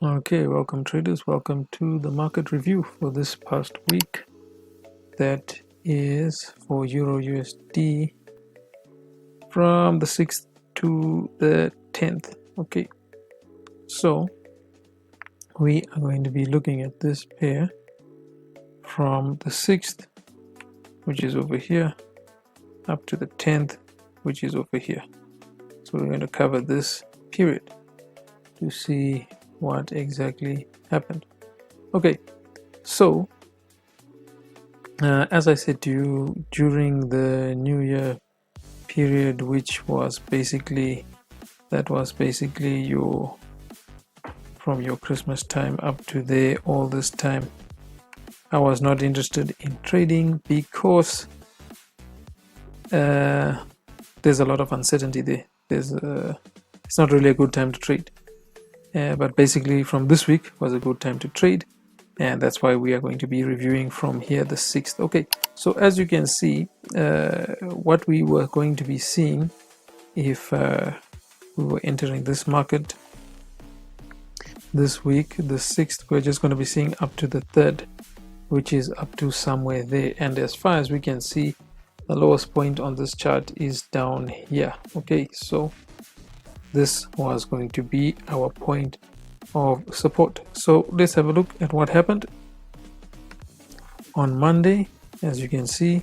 Okay, welcome traders, welcome to the market review for this past week. That is for EURUSD from the 6th to the 10th. Okay, so we are going to be looking at this pair from the 6th, which is over here, up to the 10th, which is over here. So we're going to cover this period to see what exactly happened. Okay, so as I said to you, during the New Year period, which was basically your from your Christmas time up to there, all this time I was not interested in trading because there's a lot of uncertainty there. It's not really a good time to trade, but basically from this week was a good time to trade, and that's why we are going to be reviewing from here the 6th. Okay, so as you can see, what we were going to be seeing if we were entering this market this week, the 6th, we're just going to be seeing up to the 3rd, which is up to somewhere there. And as far as we can see, the lowest point on this chart is down here. Okay, so this was going to be our point of support. So let's have a look at what happened on Monday. As you can see,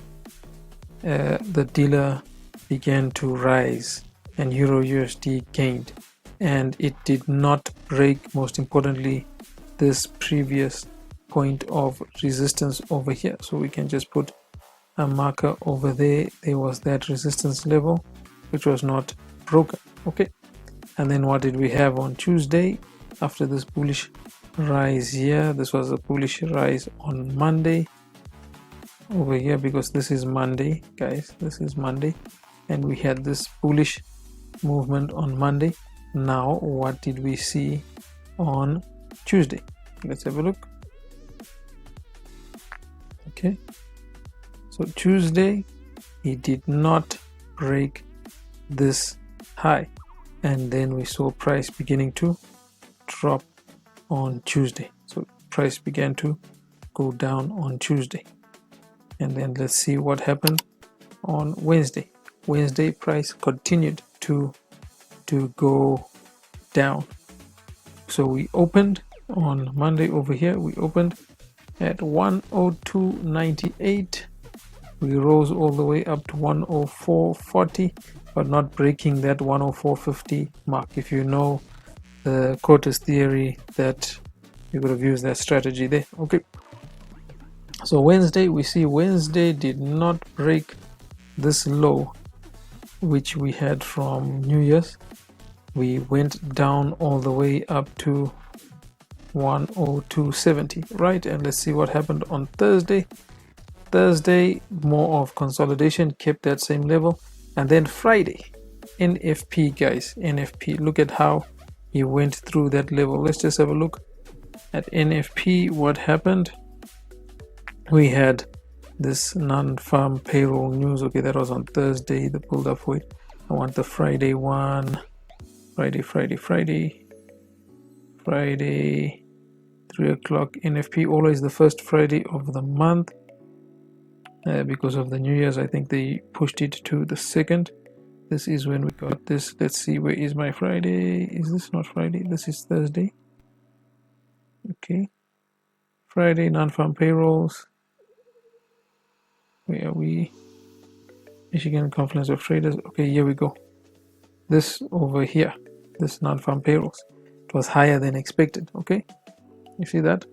the dealer began to rise and EURUSD gained, and it did not break, most importantly, this previous point of resistance over here. So we can just put a marker over there. There was that resistance level which was not broken. Okay, and then what did we have on Tuesday after this bullish rise here? This was a bullish rise on Monday over here, because this is Monday, guys, this is Monday, and we had this bullish movement on Monday. Now what did we see on Tuesday? Let's have a look. Okay, so Tuesday he did not break this high, and then we saw price beginning to drop on Tuesday. So price began to go down on Tuesday, and then let's see what happened on Wednesday. Wednesday price continued to go down. So we opened on Monday over here, we opened at 102.98, we rose all the way up to 104.40, but not breaking that 104.50 mark. If you know the Cortes theory, that you could have used that strategy there. Okay, so Wednesday, we see Wednesday did not break this low which we had from New Year's. We went down all the way up to 102.70, right? And let's see what happened on Thursday. Thursday, more of consolidation, kept that same level. And then Friday, NFP, guys, NFP, look at how he went through that level. Let's just have a look at NFP. What happened? We had this non-farm payroll news. Okay, that was on Thursday, the pulled up weight. I want the Friday one. Friday, 3 o'clock NFP, always the first Friday of the month. Because of the New Year's, I think they pushed it to the 2nd. This is when we got this. Let's see, where is my Friday? Is this not Friday? This is Thursday. Okay, Friday non-farm payrolls. Where are we? Michigan Conference of Traders. Okay, here we go. This over here, this non-farm payrolls, it was higher than expected. Okay, you see that?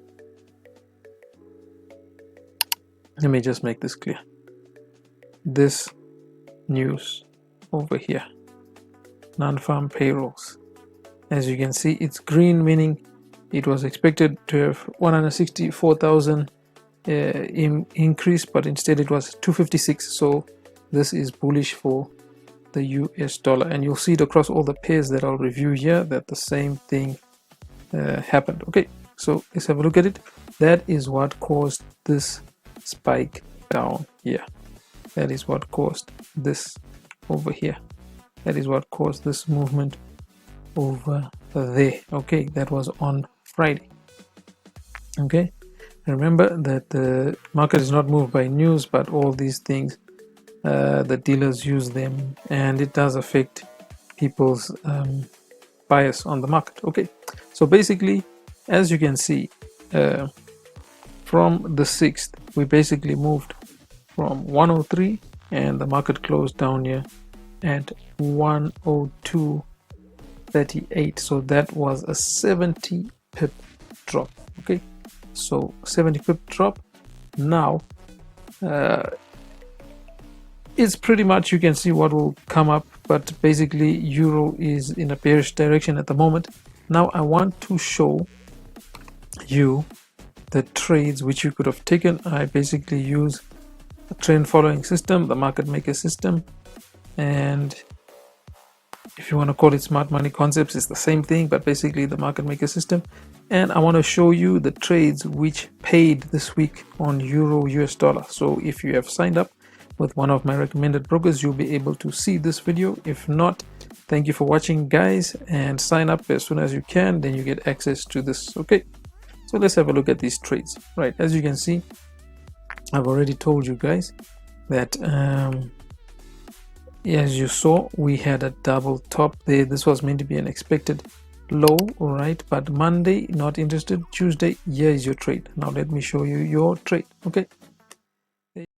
Let me just make this clear. This news over here, non-farm payrolls, as you can see, it's green, meaning it was expected to have 164,000 increase, but instead it was 256. So this is bullish for the US dollar, and you'll see it across all the pairs that I'll review here, that the same thing happened. Okay, so let's have a look at it. That is what caused this spike down here. That is what caused this over here. That is what caused this movement over there. Okay, that was on Friday. Okay, remember that the market is not moved by news, but all these things, the dealers use them, and it does affect people's bias on the market. Okay, so basically, as you can see, from the 6th, we basically moved from 103, and the market closed down here at 102.38. So that was a 70 pip drop. Okay, so 70 pip drop. Now it's pretty much, you can see what will come up, but basically euro is in a bearish direction at the moment. Now I want to show you the trades which you could have taken. I basically use a trend following system, the market maker system, and if you want to call it smart money concepts, it's the same thing, but basically the market maker system. And I want to show you the trades which paid this week on euro US dollar. So if you have signed up with one of my recommended brokers, you'll be able to see this video. If not, thank you for watching, guys, and sign up as soon as you can, then you get access to this. Okay, so let's have a look at these trades. Right, as you can see, I've already told you guys that as you saw, we had a double top there. This was meant to be an expected low, all right, but Monday, not interested. Tuesday, here is your trade. Now let me show you your trade. Okay,